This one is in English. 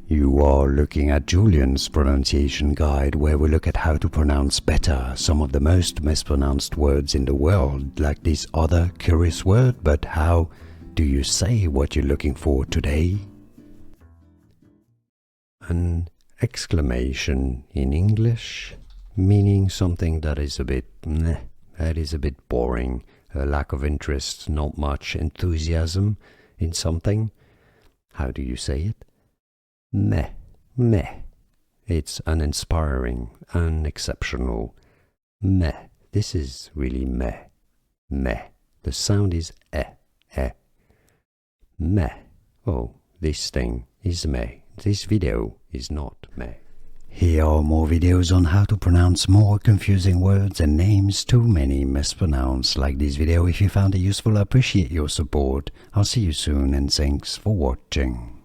You are looking at Julian's pronunciation guide, where we look at how to pronounce better some of the most mispronounced words in the world, like this other curious word. But how do you say what you're looking for today? An exclamation in English, meaning something that is a bit that is a bit boring, a lack of interest, not much enthusiasm in something. How do you say it? Meh, meh. It's uninspiring, unexceptional. Meh. This is really meh, meh. The sound is eh. Meh. Oh, this thing is meh. This video is not meh. Here are more videos on how to pronounce more confusing words and names too many mispronounced. Like this video if you found it useful. I appreciate your support. I'll see you soon and thanks for watching.